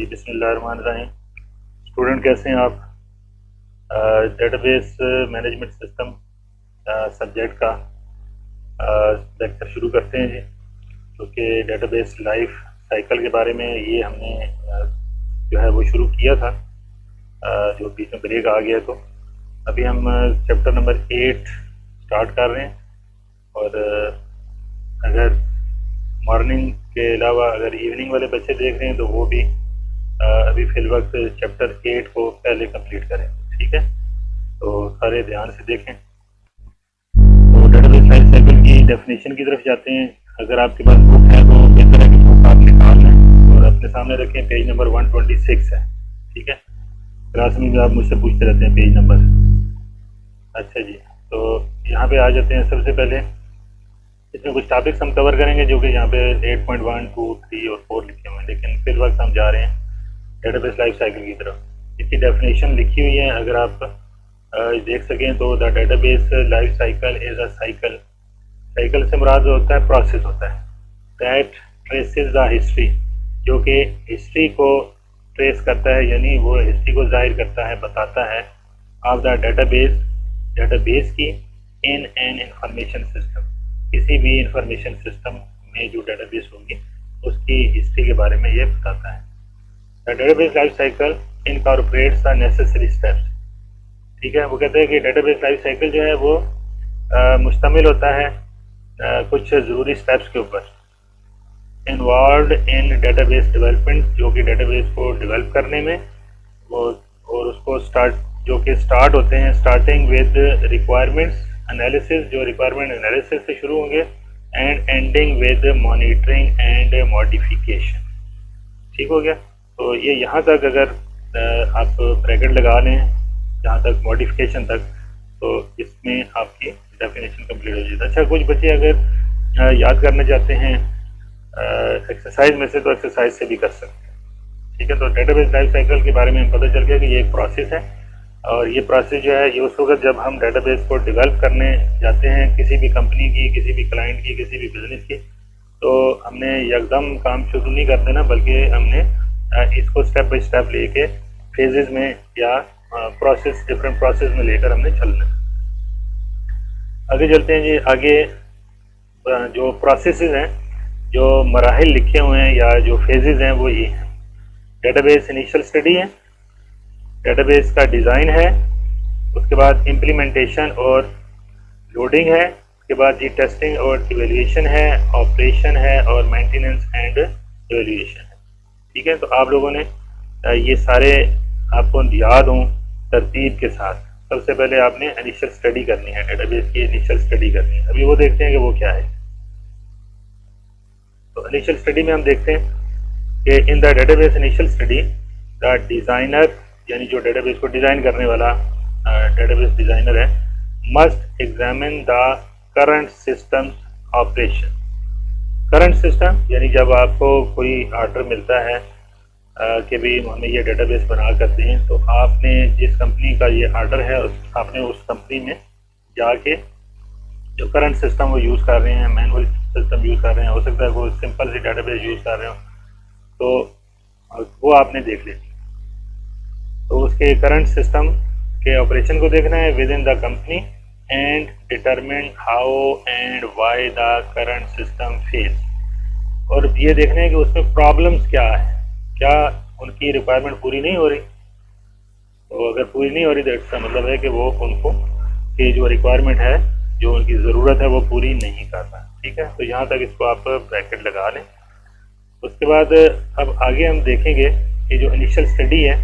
जी बिस्मिल्लाहिर्रहमानिर्रहीम। स्टूडेंट कैसे हैं आप? डेटाबेस मैनेजमेंट सिस्टम सब्जेक्ट का लेक्चर शुरू करते हैं जी। क्योंकि डेटाबेस लाइफ साइकिल के बारे में ये हमने जो है वो शुरू किया था, जो बीच में ब्रेक आ गया। तो अभी हम चैप्टर नंबर 8 स्टार्ट कर रहे हैं। और अगर मॉर्निंग के अलावा अगर इवनिंग वाले बच्चे देख रहे हैं तो वो भी अभी फिल वक्त चैप्टर 8 को पहले कंप्लीट करें, ठीक है? तो सारे ध्यान से देखें। तो डेटाबेस लाइफ साइकिल की डेफिनेशन की तरफ जाते हैं। अगर आपके पास बुक है तो बेहतर है कि बुक आप निकाल लें और अपने सामने रखें। पेज नंबर 126 है, ठीक है? क्लास में भी आप मुझसे पूछते रहते हैं पेज नंबर। अच्छा जी, तो यहाँ पे आ जाते हैं। सबसे पहले इसमें कुछ टॉपिक्स हम कवर करेंगे जो कि यहाँ पे 8.1, 2, 3 और 4 लिखे हुए हैं, लेकिन फिल वक्त हम जा रहे हैं डेटाबेस लाइफ साइकिल की तरफ। इसकी डेफिनेशन लिखी हुई है, अगर आप देख सकें तो the database life cycle is a cycle. Cycle से मुराद होता है प्रोसेस होता है दैट ट्रेसेस द हिस्ट्री, जो कि हिस्ट्री को ट्रेस करता है, यानी वो हिस्ट्री को जाहिर करता है, बताता है ऑफ द डेटाबेस, डेटाबेस की इन एन इंफॉर्मेशन सिस्टम। किसी भी इंफॉर्मेशन सिस्टम में जो डेटाबेस होगी उसकी हिस्ट्री के बारे में ये बताता है। The database life cycle incorporates the necessary steps, ठीक है? वो कहते हैं कि डेटाबेस लाइफ साइकिल जो है वो मुश्तमिल होता है कुछ ज़रूरी स्टेप्स के ऊपर। इन्वॉल्व इन डेटाबेस डेवलपमेंट, जो कि डेटाबेस को डेवलप करने में वो, और उसको स्टार्ट होते हैं स्टार्टिंग विद रिक्वायरमेंट्स एनालिसिस, जो रिक्वायरमेंट एनालिसिस से शुरू होंगे, and ending with monitoring and modification. ठीक हो गया? तो ये यहाँ तक अगर आप ब्रैकेट लगा लें जहाँ तक मॉडिफिकेशन तक, तो इसमें आपकी डेफिनेशन कंप्लीट हो जाती है। अच्छा, कुछ बच्चे अगर याद करना चाहते हैं एक्सरसाइज में से, तो एक्सरसाइज से भी कर सकते हैं, ठीक है? तो डेटाबेस लाइफ साइकिल के बारे में हम पता चल गया कि ये एक प्रोसेस है, और ये प्रोसेस जो है ये उस वक्त जब हम डेटाबेस को डेवलप करने जाते हैं किसी भी कंपनी की, किसी भी क्लाइंट की, किसी भी बिजनेस की, तो हमने एकदम काम शुरू नहीं कर देना, बल्कि हमने इसको स्टेप बाय स्टेप लेके फेजेस में या प्रोसेस, डिफरेंट प्रोसेस में लेकर हमने चलना। आगे चलते हैं जी। आगे जो प्रोसेसेस हैं, जो मराहिल लिखे हुए हैं या जो फेजेस हैं वो ये हैं। डेटाबेस इनिशियल स्टडी है, डेटाबेस का डिज़ाइन है, उसके बाद इम्प्लीमेंटेशन और लोडिंग है, उसके बाद जी टेस्टिंग और इवेल्युएशन है, ऑपरेशन है, और मेंटेनेंस एंड इवेल्युएशन है, ठीक है? तो आप लोगों ने ये सारे आपको याद हों तरतीब के साथ। सबसे पहले आपने इनिशियल स्टडी करनी है, डेटाबेस की इनिशियल स्टडी करनी है। अभी वो देखते हैं कि वो क्या है। तो इनिशियल स्टडी में हम देखते हैं कि in the database initial study the designer, यानी जो डेटाबेस को डिज़ाइन करने वाला डेटाबेस डिज़ाइनर है, must examine the current system operation. Current system यानी जब आपको कोई ऑर्डर मिलता है कि भाई हमें ये डेटाबेस बना कर दें, तो आपने जिस कंपनी का ये ऑर्डर है आपने उस कंपनी में जाके जो करंट सिस्टम वो यूज़ कर रहे हैं, मैनुअल सिस्टम यूज़ कर रहे हैं, हो सकता है वो सिंपल सी डेटाबेस यूज़ कर रहे हो, तो वो आपने देख लेनी। तो उसके करंट सिस्टम के ऑपरेशन को देखना है with in the company and determine how and why the current system fails, और ये देखना है कि उसमें प्रॉब्लम्स क्या है, क्या उनकी रिक्वायरमेंट पूरी नहीं हो रही। तो अगर पूरी नहीं हो रही तो इसका मतलब है कि वो उनको की जो रिक्वायरमेंट है, जो उनकी ज़रूरत है, वो पूरी नहीं कर रहा, ठीक है? तो यहाँ तक इसको आप ब्रैकेट लगा लें। उसके बाद अब आगे हम देखेंगे कि जो इनिशियल स्टडी है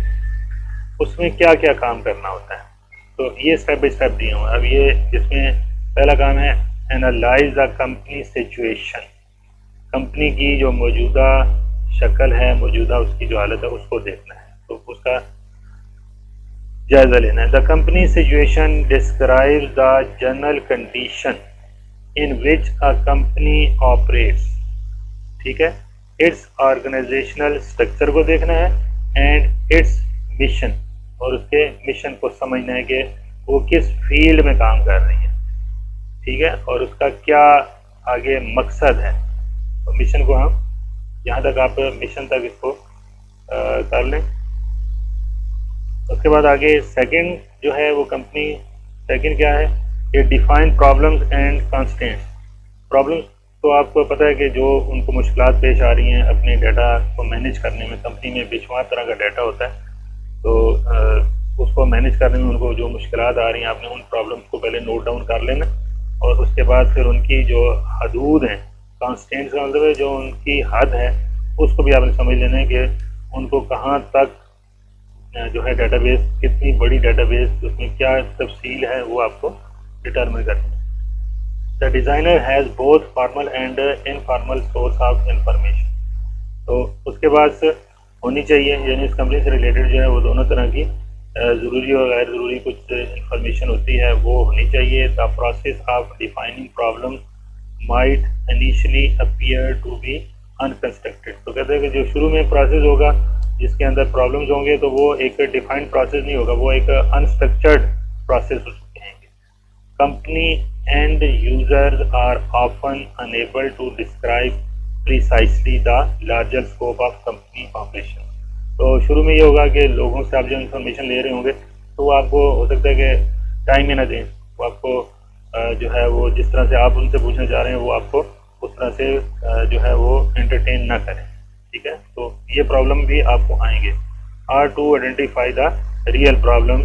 उसमें क्या क्या काम करना होता है। तो ये स्टेप बाय स्टेप दिए हुए हैं। अब ये इसमें पहला काम है analyse the company situation. Company की जो मौजूदा शक्ल है, मौजूदा उसकी जो हालत है, उसको देखना है, तो उसका जायजा लेना है। The company situation describe the general condition in which a company operates, ठीक है? इट्स ऑर्गेनाइजेशनल स्ट्रक्चर को देखना है एंड इट्स मिशन, और उसके मिशन को समझना है कि वो किस फील्ड में काम कर रही है, ठीक है? और उसका क्या आगे मकसद है। तो मिशन को हम यहाँ तक आप मिशन तक इसको का कर लें। उसके बाद आगे सेकंड जो है वो कंपनी सेकंड क्या है कि define problems and constraints. Problems तो आपको पता है कि जो उनको मुश्किलात पेश आ रही हैं अपने डाटा को मैनेज करने में, कंपनी में बेशुमार तरह का डाटा होता है, तो उसको मैनेज करने में उनको जो मुश्किलात आ रही हैं आपने उन प्रॉब्लम्स को पहले नोट डाउन कर लेना, और उसके बाद फिर उनकी जो हदूद हैं, कंस्ट्रेंट्स का मतलब है जो उनकी हद है, उसको भी आपने समझ लेना है कि उनको कहाँ तक जो है डेटाबेस, कितनी बड़ी डेटाबेस, उसमें क्या तफसील है, वो आपको डिटरमिन करनी है। The designer has both formal and informal source of information. तो उसके बाद होनी चाहिए, यानी इस कंपनी से रिलेटेड जो है वो दोनों तरह की ज़रूरी और गैर ज़रूरी कुछ इंफॉर्मेशन होती है, वो होनी चाहिए। The process of defining problem might initially appear to be unconstructed. तो कहते हैं कि जो शुरू में प्रोसेस होगा जिसके अंदर प्रॉब्लम्स होंगे, तो वो एक डिफाइंड प्रोसेस नहीं होगा, वो एक अनस्ट्रक्चर्ड प्रोसेस हो सकते हैं। Company and users are often unable to describe precisely the larger scope of company operation. तो शुरू में ये होगा कि लोगों से आप जो इन्फॉर्मेशन ले रहे होंगे तो वो आपको हो सकता है कि टाइम ही ना दें, वो आपको जो है वो जिस तरह से आप उनसे पूछना चाह रहे हैं वो आपको उस तरह से जो है वो एंटरटेन ना करें, ठीक है। तो ये प्रॉब्लम भी आपको आएंगे। Are to identify the real problem,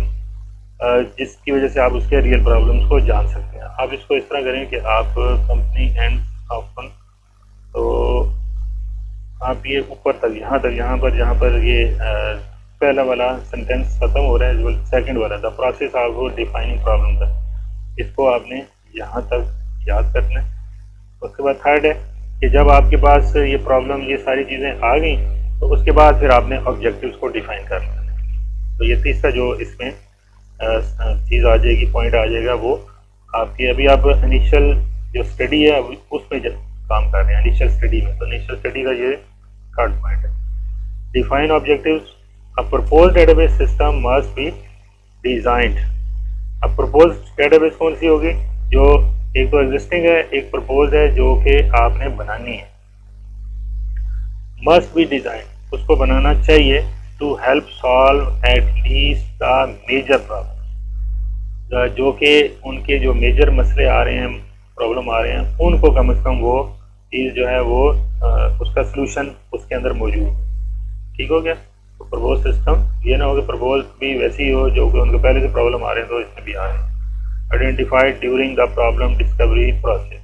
जिसकी वजह से आप उसके रियल प्रॉब्लम्स को जान सकते हैं। आप इसको इस तरह करें कि आप कंपनी एंड ऑफन, तो आप ये ऊपर तक यहाँ पर जहाँ पर ये पहला वाला सेंटेंस खत्म हो रहा है, जो सेकंड वाला the process of defining problem था, इसको आपने यहाँ तक याद करना है। उसके बाद थर्ड है कि जब आपके पास ये प्रॉब्लम, ये सारी चीज़ें आ गई, तो उसके बाद फिर आपने ऑब्जेक्टिव्स को डिफाइन करना है। तो ये तीसरा जो इसमें चीज़ आ जाएगी, पॉइंट आ जाएगा, वो आपकी अभी आप इनिशियल जो स्टडी है उसमें काम कर रहे हैं, इनिशियल स्टडी में। तो इनिशियल स्टडी का ये थर्ड पॉइंट है। Define objectives. A proposed database system must be designed. अब प्रपोज्ड डेटाबेस कौन सी होगी? जो एक तो एग्जिस्टिंग है, एक प्रपोज है जो कि आपने बनानी है। मस्ट बी डिजाइन, उसको बनाना चाहिए to help solve at least the major problem, जो कि उनके जो मेजर मसले आ रहे हैं, प्रॉब्लम आ रहे हैं, उनको कम से कम वो चीज़ जो है वो उसका सलूशन उसके अंदर मौजूद है। ठीक हो गया। तो प्रपोज सिस्टम ये ना हो कि प्रपोज भी वैसी ही हो जो कि उनको पहले से प्रॉब्लम आ रहे हैं तो इसमें भी आ रहे हैं। Identified during the problem discovery process,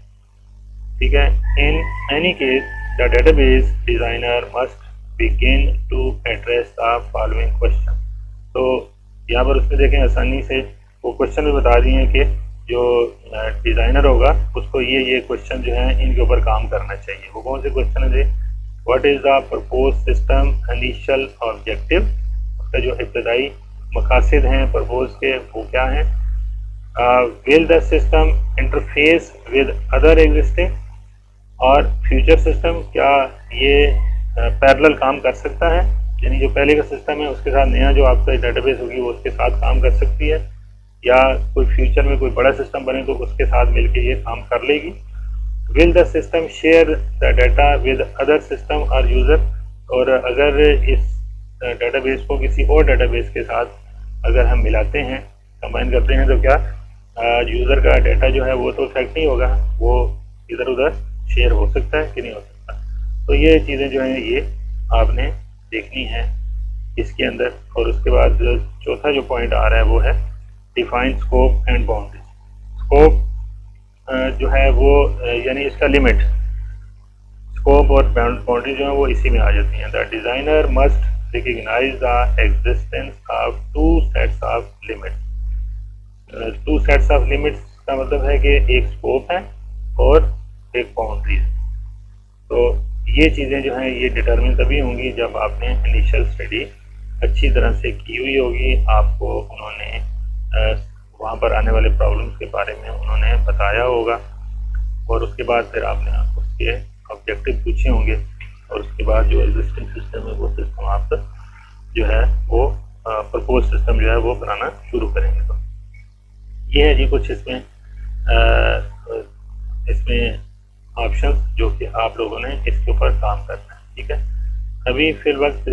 ठीक है। In any case the database designer must begin to address the following question. तो यहाँ पर उसमें देखें आसानी से वो क्वेश्चन भी बता दिए हैं कि जो डिज़ाइनर होगा उसको ये क्वेश्चन जो है इनके ऊपर काम करना चाहिए। वो कौन से क्वेश्चन है? What is the propose system initial objective, उसका जो इब्तदाई मकासद हैं प्रपोज के वो क्या हैं। Will the system interface with other existing और फ्यूचर सिस्टम, क्या ये पैरेलल काम कर सकता है, यानी जो पहले का सिस्टम है उसके साथ नया जो आपका डेटाबेस होगी वो उसके साथ काम कर सकती है, या कोई फ्यूचर में कोई बड़ा सिस्टम बने तो उसके साथ मिलकर ये काम कर लेगी। Will the system share the data with other system और यूज़र, और अगर इस डेटाबेस को किसी और डेटाबेस के साथ अगर हम मिलाते हैं, कंबाइन करते हैं, तो क्या यूज़र का डाटा जो है वो तो इफेक्ट नहीं होगा, वो इधर उधर शेयर हो सकता है कि नहीं हो सकता। तो ये चीज़ें जो हैं ये आपने देखनी है इसके अंदर। और उसके बाद चौथा जो पॉइंट आ रहा है वो है define scope and boundaries. Scope जो है वो यानी इसका लिमिट, स्कोप और बाउंड्री जो है वो इसी में आ जाती हैं। The designer must recognise the existence of two sets of limits. Two sets of limits का मतलब है कि एक स्कोप है और एक बाउंड्री है। तो ये चीज़ें जो हैं ये डिटरमिन तभी होंगी जब आपने इनिशियल स्टडी अच्छी तरह से की हुई होगी, आपको उन्होंने वहाँ पर आने वाले प्रॉब्लम्स के बारे में उन्होंने बताया होगा, और उसके बाद फिर आपने उसके ऑब्जेक्टिव पूछे होंगे, और उसके बाद जो एग्जिस्टिंग सिस्टम है वो सिस्टम आप जो है वो प्रपोज सिस्टम जो है वो बनाना शुरू करेंगे। तो ये है जी कुछ इसमें ऑप्शंस जो कि आप लोगों ने इसके ऊपर काम करना है। ठीक है, अभी फिर वक्त